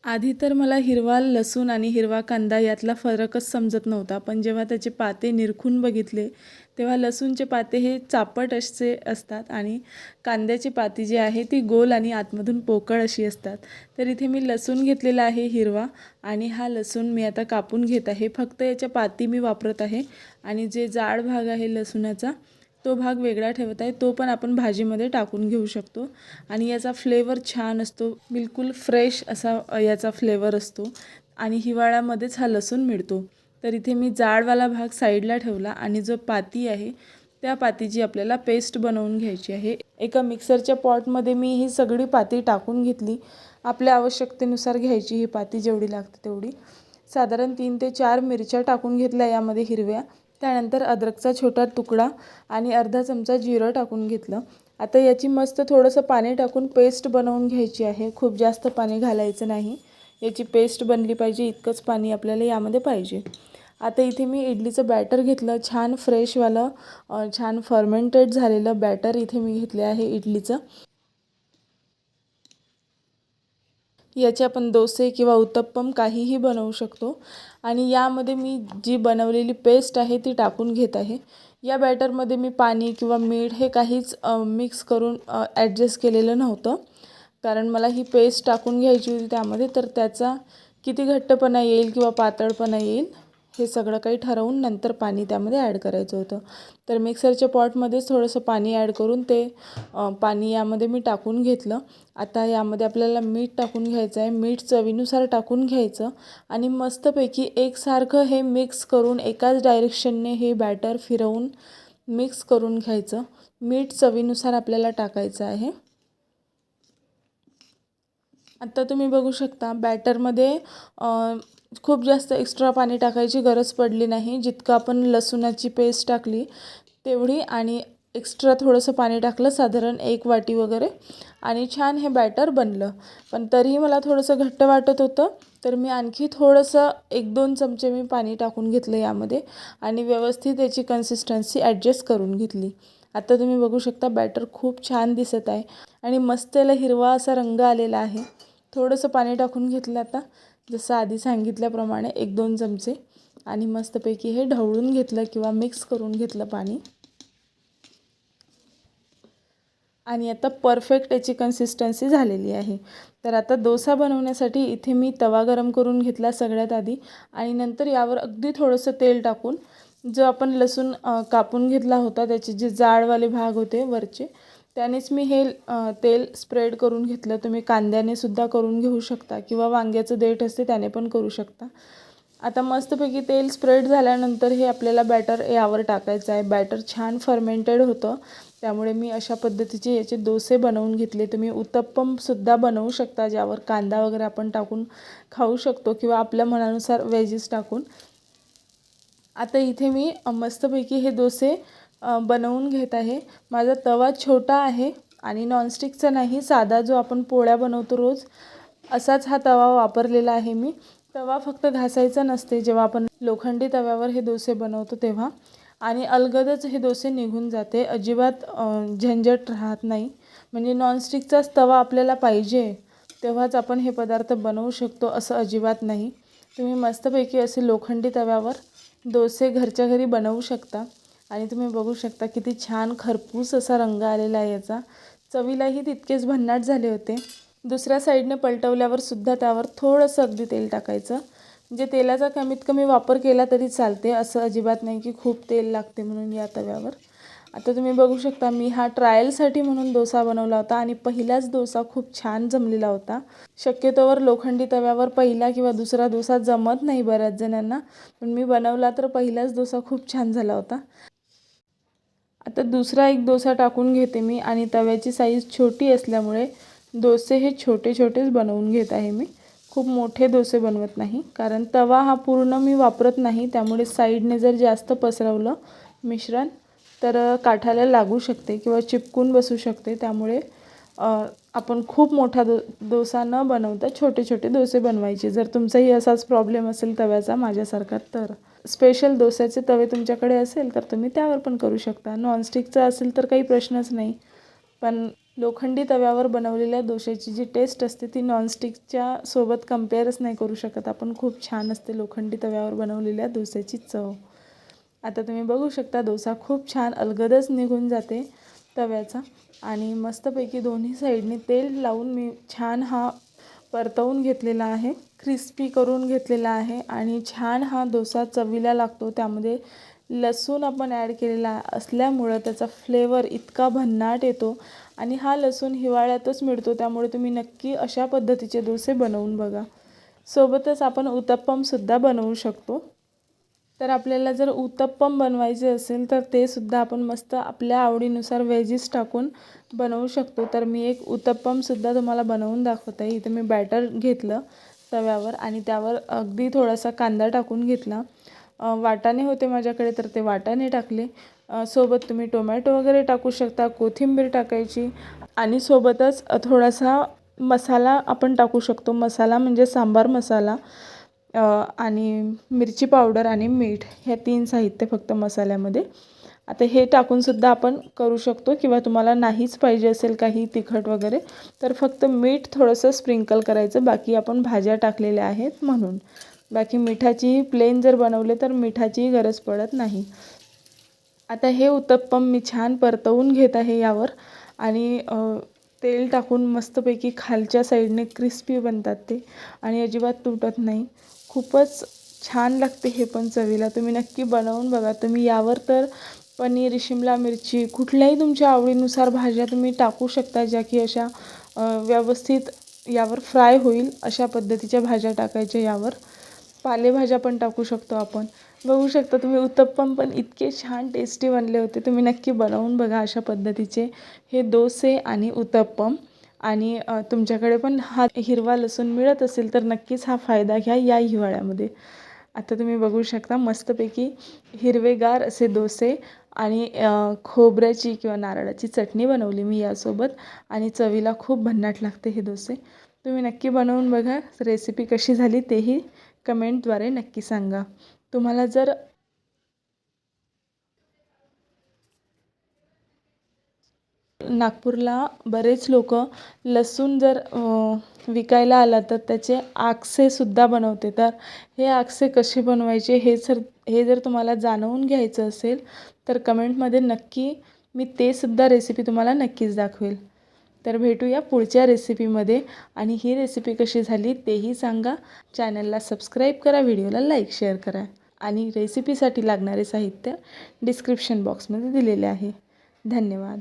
आधी तर मला हिरवा लसूण आणि हिरवा कांदा यातला फरकच समजत नव्हता. पण जेव्हा त्याचे पाते निरखून बघितले, तेव्हा लसूणचे पाते हे चापट असे असतात आणि कांद्याची पाती जी आहे ती गोल आणि आतमधून पोकळ अशी असतात. तर इथे मी लसूण घेतलेला आहे हिरवा आणि हा लसूण मी आता कापून घेत आहे. फक्त याच्या पाती मी वापरत आहे आणि जे जाड भाग आहे लसूणाचा तो भाग वेगळा ठेवत आहे. तो पण आपण भाजीमध्ये टाकून घेऊ शकतो आणि याचा फ्लेवर छान असतो. बिलकुल फ्रेश असा याचा फ्लेवर असतो आणि हिवाळ्यामध्येच हा लसूण मिळतो. तर इथे मी जाडवाला भाग साईडला ठेवला आणि जो पाती आहे त्या पातीची आपल्याला पेस्ट बनवून घ्यायची आहे. एका मिक्सरच्या पॉटमध्ये मी ही सगळी पाती टाकून घेतली. आपल्या आवश्यकतेनुसार घ्यायची ही पाती जेवढी लागते तेवढी. साधारण 3 ते 4 मिरच्या टाकून घेतल्या यामध्ये हिरव्या. त्यानंतर अद्रकचा छोटा तुकडा आणि अर्धा चमचा जिरं टाकून घेतलं. आता याची मस्त थोडंसं पाणी टाकून पेस्ट बनवून घ्यायची आहे. खूप जास्त पाणी घालायचं नाही. याची पेस्ट बनली पाहिजे इतकंच पाणी आपल्याला यामध्ये पाहिजे. आता इथे मी इडलीचं बॅटर घेतलं. छान फ्रेशवालं छान फर्मेंटेड झालेलं बॅटर इथे मी घेतले आहे इडलीचं. याचे आपण डोसे किंवा उत्तप्पम काहीही बनवू शकतो आणि यामध्ये मी जी बनवलेली पेस्ट आहे ती टाकून घेत आहे. या बॅटरमध्ये मी पाणी किंवा मीठ हे काहीच मिक्स करून ॲडजस्ट केलेलं नव्हतं, कारण मला ही पेस्ट टाकून घ्यायची होती त्यामध्ये. तर त्याचा किती घट्टपणा येईल किंवा पातळपणा येईल हे सगळं काही ठरवून नंतर पाणी त्यामध्ये ॲड करायचं होतं. तर मिक्सरच्या पॉटमध्येच थोडंसं पाणी ॲड करून ते पाणी यामध्ये मी टाकून घेतलं. आता यामध्ये आपल्याला मीठ टाकून घ्यायचं आहे. मीठ चवीनुसार टाकून घ्यायचं आणि मस्तपैकी एकसारखं हे मिक्स करून एकाच डायरेक्शनने हे बॅटर फिरवून मिक्स करून घ्यायचं. मीठ चवीनुसार आपल्याला टाकायचं आहे. आता तुम्ही बघू शकता बॅटरमध्ये खूप जास्त एक्स्ट्रा पाणी टाकायची गरज पडली नाही. जितकं आपण लसूणाची पेस्ट टाकली तेवढी आणि एक्स्ट्रा थोडंसं पाणी टाकलं साधारण 1 वाटी वगैरे आणि छान हे बॅटर बनलं. पण तरीही मला थोडंसं घट्ट वाटत होतं, तर मी आणखी थोडंसं 1-2 चमचे मी पाणी टाकून घेतलं यामध्ये आणि व्यवस्थित याची कन्सिस्टन्सी ॲडजस्ट करून घेतली. आता तुम्ही बघू शकता बॅटर खूप छान दिसत आहे आणि मस्त याला हिरवा असा रंग आलेला आहे. थोडंसं पाणी टाकून घेतलं आता जसं आधी सांगितल्याप्रमाणे 1-2 चमचे आणि मस्तपैकी हे ढवळून घेतलं किंवा मिक्स करून घेतलं पाणी आणि आता परफेक्ट याची कन्सिस्टन्सी झालेली आहे. तर आता डोसा बनवण्यासाठी इथे मी तवा गरम करून घेतला सगळ्यात आधी आणि नंतर यावर अगदी थोडंसं तेल टाकून जो आपण लसूण कापून घेतला होता त्याचे जे जाडवाले भाग होते वरचे त्यानेच मी हे तेल स्प्रेड करून घेतलं. तुम्ही कांद्याने सुद्धा करून घेऊ शकता किंवा वांग्याचं देठ असते त्याने पण करू शकता. आता मस्तपैकी तेल स्प्रेड झाल्यानंतर हे आपल्याला बॅटर यावर टाकायचं आहे. बॅटर छान फर्मेंटेड होतं त्यामुळे मी अशा पद्धतीचे याचे डोसे बनवून घेतले. तुम्ही उत्तप्पमसुद्धा बनवू शकता ज्यावर कांदा वगैरे आपण टाकून खाऊ शकतो किंवा आपल्या मनानुसार व्हेजीस टाकून. आता इथे मी मस्तपैकी हे डोसे बनवून घेत आहे. माझा तवा छोटा आहे आणि नॉनस्टिकचा नाही, साधा जो आपण पोळ्या बनवतो रोज असाच हा तवा वापरलेला आहे मी. तवा फक्त घासायचा नसते जेव्हा आपण लोखंडी तव्यावर हे डोसे बनवतो तेव्हा आणि अलगदच हे डोसे निघून जाते. अजिबात झंझट राहत नाही. म्हणजे नॉनस्टिकचाच तवा आपल्याला पाहिजे तेव्हाच आपण हे पदार्थ बनवू शकतो असं अजिबात नाही. तुम्ही मस्तपैकी असे लोखंडी तव्यावर डोसे घरच्या घरी बनवू शकता आणि तुम्ही बघू शकता किती छान खरपूस असा रंग आलेला आहे याचा. चवीलाही तितकेच भन्नाट झाले होते. दुसऱ्या साईडने पलटवल्यावर सुद्धा त्यावर थोडंसं अगदी तेल टाकायचं. म्हणजे तेलाचा कमीत कमी वापर केला तरी चालते, असं अजिबात नाही की खूप तेल लागते म्हणून या तव्यावर. आता तुम्ही बघू शकता मी हा ट्रायलसाठी म्हणून डोसा बनवला होता आणि पहिलाच डोसा खूप छान जमलेला होता. शक्यतोवर लोखंडी तव्यावर पहिला किंवा दुसरा डोसा जमत नाही बऱ्याच जणांना, पण मी बनवला तर पहिलाच डोसा खूप छान झाला होता. आता दुसरा एक डोसा टाकून घेते मी आणि तव्याची साईज छोटी असल्यामुळे डोसे हे छोटे छोटेच बनवून घेत आहे मी. खूप मोठे डोसे बनवत नाही कारण तवा हा पूर्ण मी वापरत नाही, त्यामुळे साईडने जर जास्त पसरवलं मिश्रण तर काठाला लागू शकते किंवा चिपकून बसू शकते. त्यामुळे आपण खूप मोठा डोसा न बनवता छोटे छोटे डोसे बनवायचे. जर तुमचाही असाच प्रॉब्लेम असेल तव्याचा माझ्यासारखा तर स्पेशल डोस्याचे तवे तुमच्याकडे असेल तर तुम्ही त्यावर पण करू शकता. नॉनस्टिकचा असेल तर काही प्रश्नच नाही, पण लोखंडी तव्यावर बनवलेल्या डोश्याची जी टेस्ट असते ती नॉनस्टिकच्या सोबत कंपेअरच नाही करू शकत आपण. खूप छान असते लोखंडी तव्यावर बनवलेल्या डोश्याची चव. आता तुम्ही बघू शकता डोसा खूप छान अलगदच निघून जाते तव्याचा आणि मस्तपैकी दोन्ही साईडने तेल लावून मी छान हा परतवून घेतलेला आहे, क्रिस्पी करून घेतलेला आहे आणि छान हा डोसा चवीला लागतो. त्यामध्ये लसूण आपण ॲड केलेला असल्यामुळं त्याचा फ्लेवर इतका भन्नाट येतो आणि हा लसूण हिवाळ्यातच मिळतो, त्यामुळे तुम्ही नक्की अशा पद्धतीचे डोसे बनवून बघा. सोबतच आपण उत्तप्पमसुद्धा बनवू शकतो. तर आपल्याला जर उत्तप्पम बनवायचे असेल तर ते सुद्धा आपण मस्त आपल्या आवडीनुसार व्हेजीस टाकून बनवू शकतो. तर मी एक उत्तप्पमसुद्धा तुम्हाला बनवून दाखवत आहे. इथे मी बॅटर घेतलं तव्यावर आणि त्यावर अगदी थोडासा कांदा टाकून घेतला. वाटाणे होते माझ्याकडे तर ते वाटाणे टाकले. सोबत तुम्ही टोमॅटो वगैरे टाकू शकता, कोथिंबीर टाकायची आणि सोबतच थोडासा मसाला आपण टाकू शकतो. मसाला म्हणजे सांबार मसाला आणि मिरची पावडर आणि मीठ हे 3 साहित्य फक्त मसाल्यामध्ये. आता हे टाकूनसुद्धा आपण करू शकतो किंवा तुम्हाला नाहीच पाहिजे असेल काही तिखट वगैरे तर फक्त मीठ थोडंसं स्प्रिंकल करायचं. बाकी आपण भाज्या टाकलेल्या आहेत म्हणून. बाकी मिठाची प्लेन जर बनवले तर मिठाचीही गरज पडत नाही. आता हे उत्तप्पम मी छान परतवून घेत आहे यावर आणि तेल टाकून मस्तपैकी खालच्या साईडने क्रिस्पी बनतात ते आणि अजिबात तुटत नाही. खूपच छान लागते हे पण चवीला. तुम्ही नक्की बनवून बघा. तुम्ही यावर तर पनीर, शिमला मिरची कुठल्याही तुमच्या आवडीनुसार भाज्या तुम्ही टाकू शकता, ज्या की अशा व्यवस्थित यावर फ्राय होईल अशा पद्धतीच्या भाज्या टाकायच्या यावर. पालेभाज्या पण टाकू शकतो आपण. बघू शकता तुम्ही उत्तप्पम पण इतके छान टेस्टी बनले होते. तुम्ही नक्की बनवून बघा अशा पद्धतीचे हे डोसे आणि उत्तप्पम. आणि तुमच्याकडे पण हा हिरवा लसूण मिळत असेल तर नक्कीच हा फायदा घ्या या हिवाळ्यामध्ये. आता तुम्ही बघू शकता मस्तपैकी हिरवेगार असे डोसे आणि खोबऱ्याची किंवा नारळाची चटणी बनवली मी यासोबत आणि चवीला खूप भन्नाट लागते हे डोसे. तुम्ही नक्की बनवून बघा. रेसिपी कशी झाली तेही कमेंटद्वारे नक्की सांगा. तुम्हाला जर नागपूरला बरेच लोक लसूण जर विकायला आला तर त्याचे आकसेसुद्धा बनवते. तर हे आकसे कसे बनवायचे हे जर तुम्हाला जाणवून घ्यायचं असेल तर कमेंटमध्ये नक्की मी ते सुद्धा रेसिपी तुम्हाला नक्कीच दाखवेल. तर भेटूया पुढच्या रेसिपीमध्ये आणि ही रेसिपी कशी झाली तेही सांगा. चॅनलला सबस्क्राईब करा, व्हिडिओला लाईक शेअर करा आणि रेसिपीसाठी लागणारे साहित्य डिस्क्रिप्शन बॉक्समध्ये दिलेले आहे. धन्यवाद.